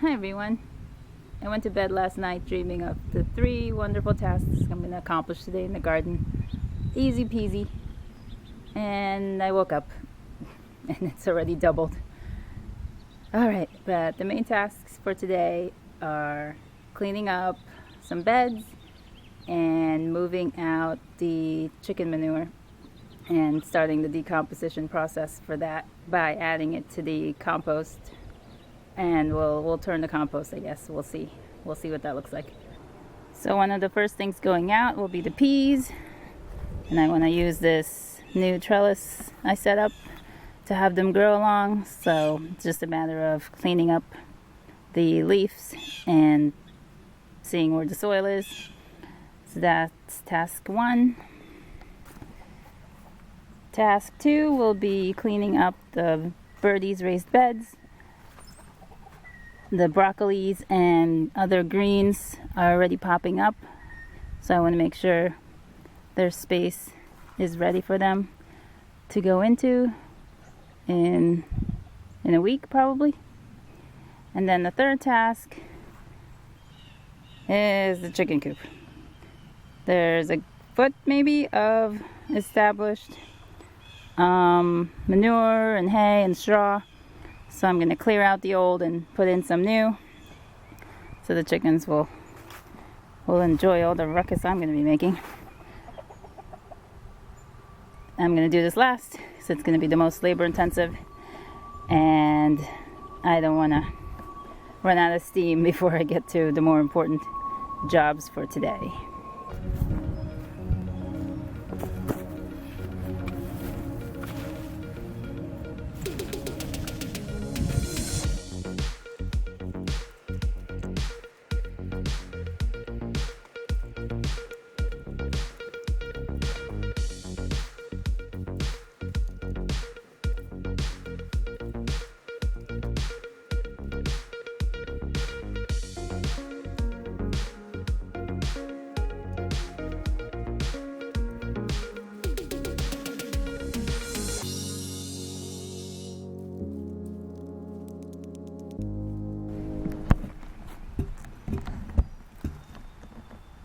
Hi everyone. I went to bed last night dreaming of the 3 wonderful tasks I'm going to accomplish today in the garden. Easy peasy. And I woke up and it's already doubled. Alright, but the main tasks for today are cleaning up some beds and moving out the chicken manure and starting the decomposition process for that by adding it to the compost. And we'll turn the compost, I guess. We'll see what that looks like. So one of the first things going out will be the peas, and I want to use this new trellis I set up to have them grow along. So it's just a matter of cleaning up the leaves and seeing where the soil is. So that's task 1. Task 2 will be cleaning up the birdies' raised beds. The broccolis and other greens are already popping up, so I want to make sure their space is ready for them to go into in a week probably. And then the third task is the chicken coop. There's a foot maybe of established manure and hay and straw. So I'm going to clear out the old and put in some new, so the chickens will enjoy all the ruckus I'm going to be making. I'm going to do this last because it's going to be the most labor intensive, and I don't want to run out of steam before I get to the more important jobs for today.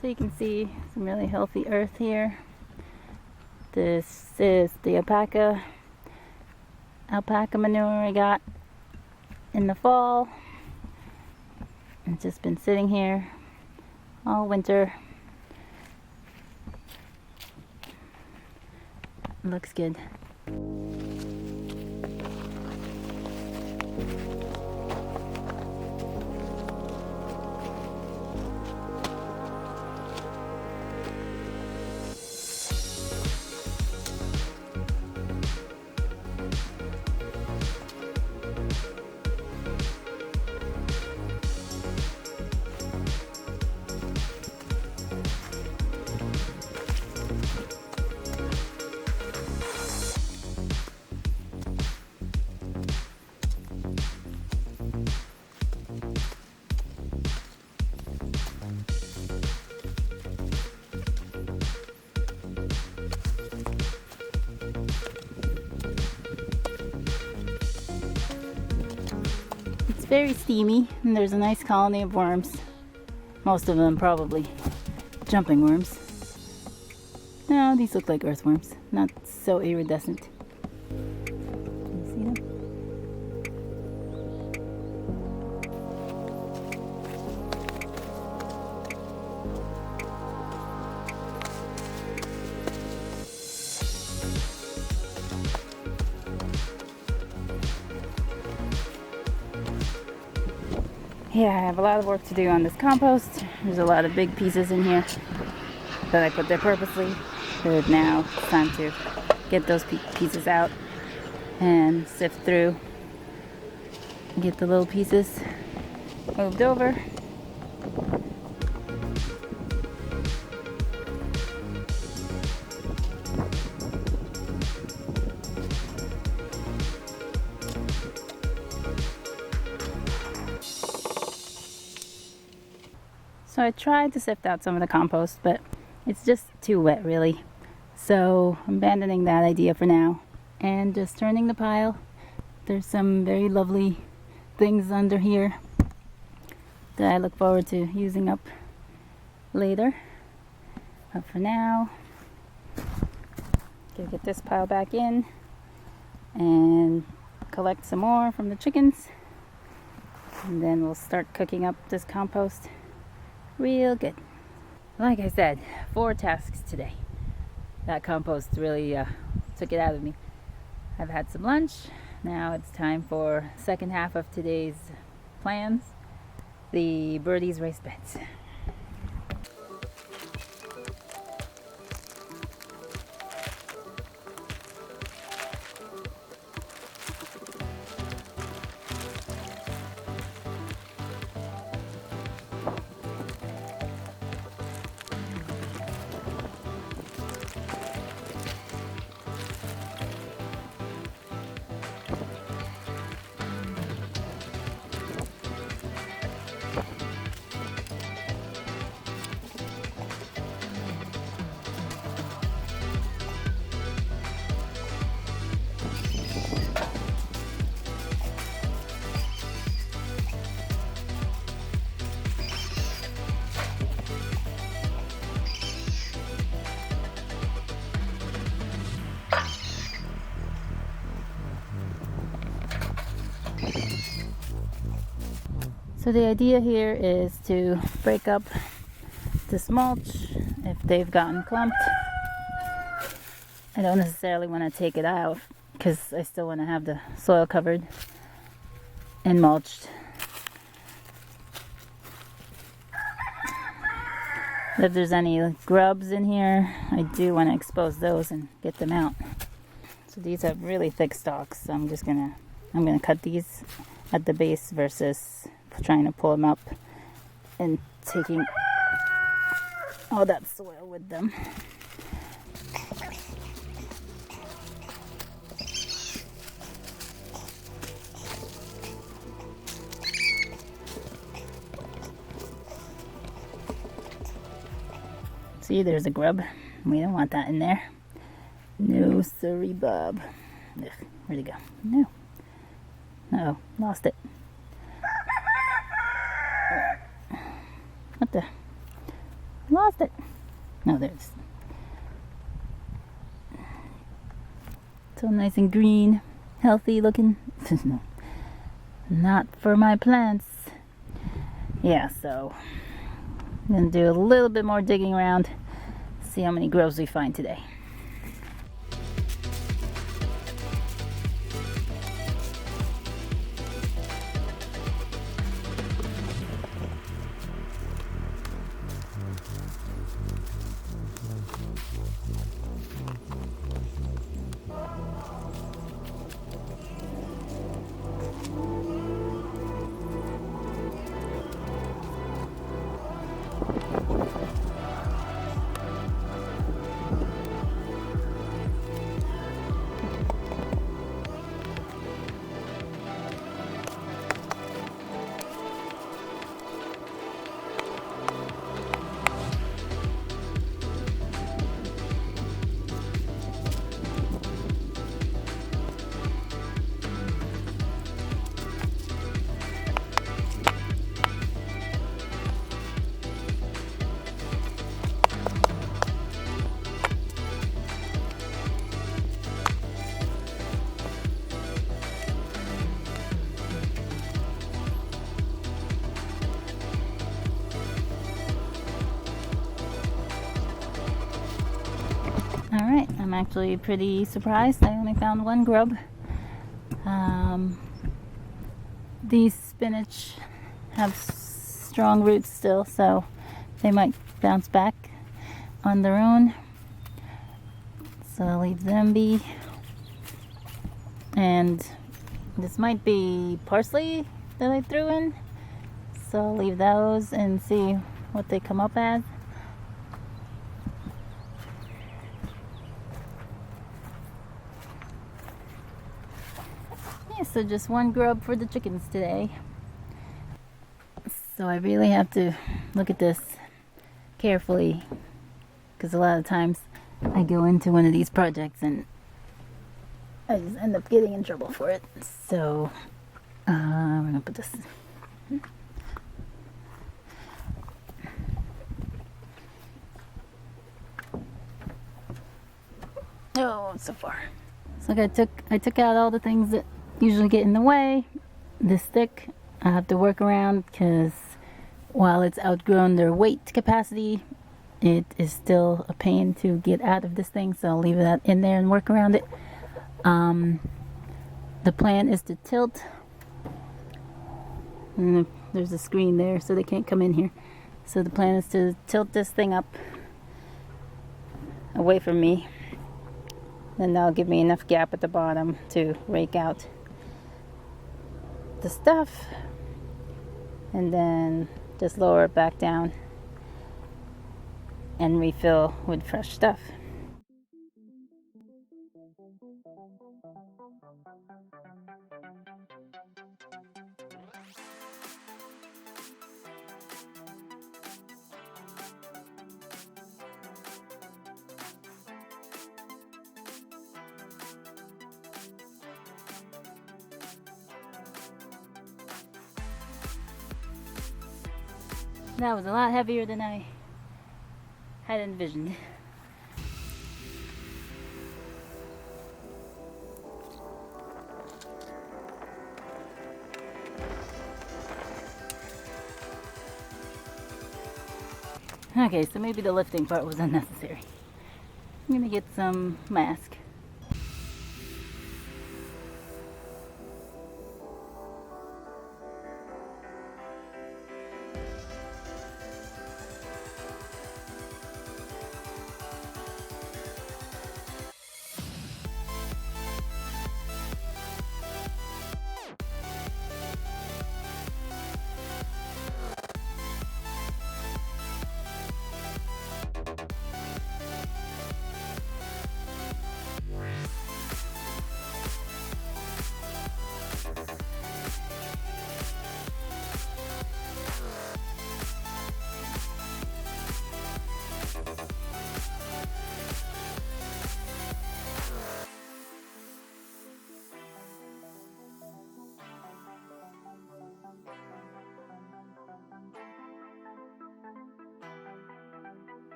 So you can see some really healthy earth here. This is the alpaca manure I got in the fall. It's just been sitting here all winter. Looks good. Very steamy, and there's a nice colony of worms. Most of them probably jumping worms. No, these look like earthworms, not so iridescent. Can you see them? Yeah, I have a lot of work to do on this compost. There's a lot of big pieces in here that I put there purposely. But now it's time to get those pieces out and sift through and get the little pieces moved over. So I tried to sift out some of the compost, but it's just too wet really. So I'm abandoning that idea for now and just turning the pile. There's some very lovely things under here. that I look forward to using up later. But for now, gonna get this pile back in and collect some more from the chickens, and then we'll start cooking up this compost real good. Like I said, 4 tasks today. That compost really took it out of me. I've had some lunch. Now it's time for second half of today's plans, the birdies raised beds. So the idea here is to break up this mulch if they've gotten clumped. I don't necessarily want to take it out because I still want to have the soil covered and mulched. If there's any grubs in here, I do want to expose those and get them out. So these have really thick stalks, so I'm gonna cut these at the base versus trying to pull them up and taking all that soil with them. See, there's a grub. We don't want that in there. No, sorry, Bob. Ugh, where'd it go? No. Uh-oh, lost it. What the? Lost it. No, there it is. So nice and green, healthy looking. Not for my plants. Yeah, so I'm gonna do a little bit more digging around, see how many grubs we find today. Alright, I'm actually pretty surprised. I only found 1 grub. These spinach have strong roots still, so they might bounce back on their own. So I'll leave them be. And this might be parsley that I threw in, so I'll leave those and see what they come up as. So just 1 grub for the chickens today. So I really have to look at this carefully, because a lot of times I go into one of these projects and I just end up getting in trouble for it. So we're gonna put this Oh, so far. So I took out all the things that usually get in the way. This stick I have to work around because while it's outgrown their weight capacity, it is still a pain to get out of this thing, so I'll leave that in there and work around it. The plan is to tilt, and there's a screen there so they can't come in here. So the plan is to tilt this thing up away from me. Then that'll give me enough gap at the bottom to rake out the stuff, and then just lower it back down and refill with fresh stuff. That was a lot heavier than I had envisioned. Okay, so maybe the lifting part was unnecessary. I'm gonna get some mask.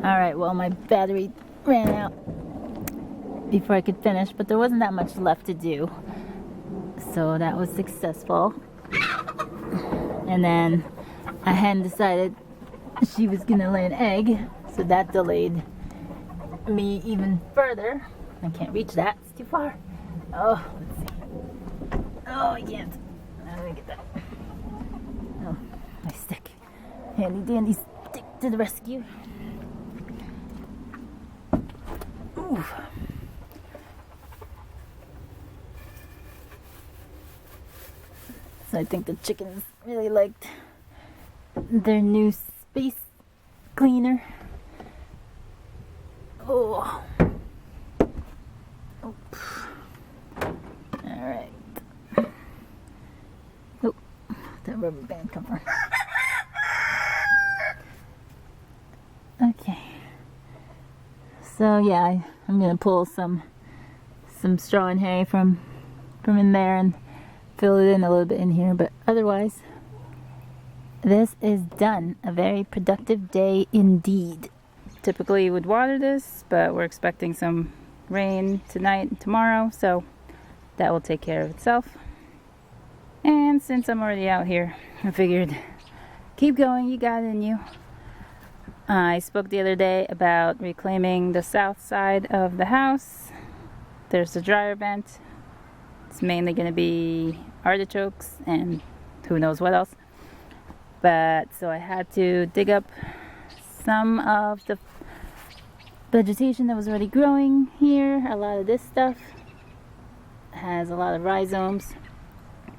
Alright, well, my battery ran out before I could finish, but there wasn't that much left to do. So that was successful. And then a hen decided she was gonna lay an egg, so that delayed me even further. I can't reach that, it's too far. Oh, let's see. Oh, I can't. Let me get that. Oh, my stick. Handy dandy stick to the rescue. Oof. So I think the chickens really liked their new space cleaner. Oh. Alright. Oh, that rubber band cover. Okay. So yeah, I'm gonna pull some straw and hay from in there and fill it in a little bit in here, but otherwise this is done. A very productive day indeed. Typically you would water this, but we're expecting some rain tonight and tomorrow, so that will take care of itself. And since I'm already out here, I figured keep going, you got it in you. I spoke the other day about reclaiming the south side of the house. There's a dryer vent. It's mainly going to be artichokes and who knows what else. But so I had to dig up some of the vegetation that was already growing here. A lot of this stuff has a lot of rhizomes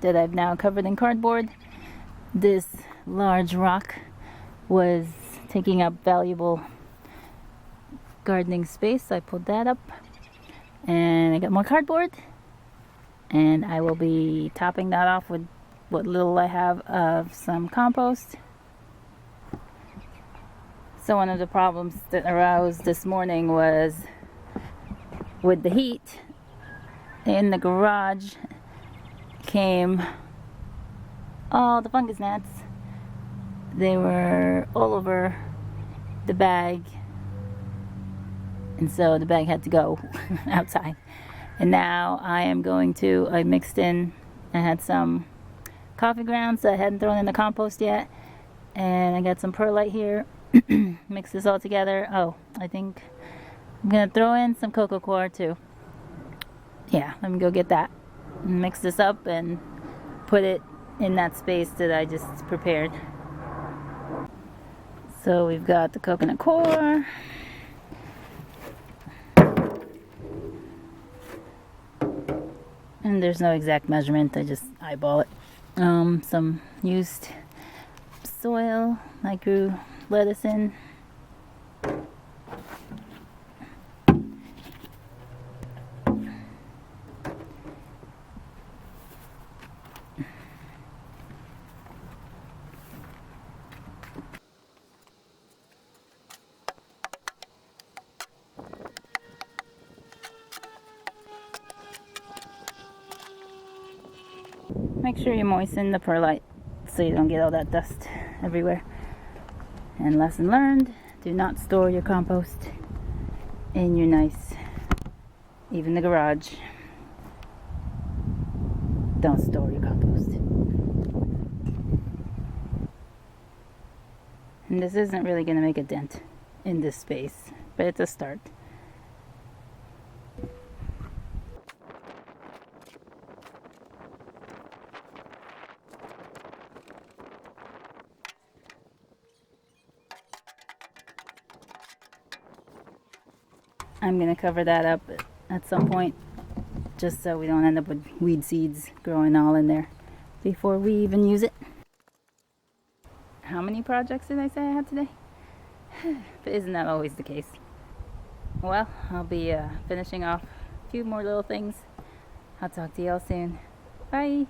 that I've now covered in cardboard. This large rock was taking up valuable gardening space, so I pulled that up, and I got more cardboard, and I will be topping that off with what little I have of some compost. So one of the problems that arose this morning was with the heat in the garage came all the fungus gnats. They were all over the bag, and so the bag had to go outside. And now I mixed in, I had some coffee grounds that I hadn't thrown in the compost yet, and I got some perlite here. Mix this all together. Oh, I think I'm gonna throw in some cocoa coir too. Yeah, let me go get that. Mix this up and put it in that space that I just prepared. So we've got the coconut coir. And there's no exact measurement, I just eyeball it. Some used soil I grew lettuce in. Make sure you moisten the perlite so you don't get all that dust everywhere. And lesson learned, do not store your compost in your nice, even the garage. Don't store your compost. And this isn't really going to make a dent in this space, but it's a start. I'm going to cover that up at some point, just so we don't end up with weed seeds growing all in there before we even use it. How many projects did I say I had today? But isn't that always the case? Well, I'll be finishing off a few more little things. I'll talk to y'all soon. Bye!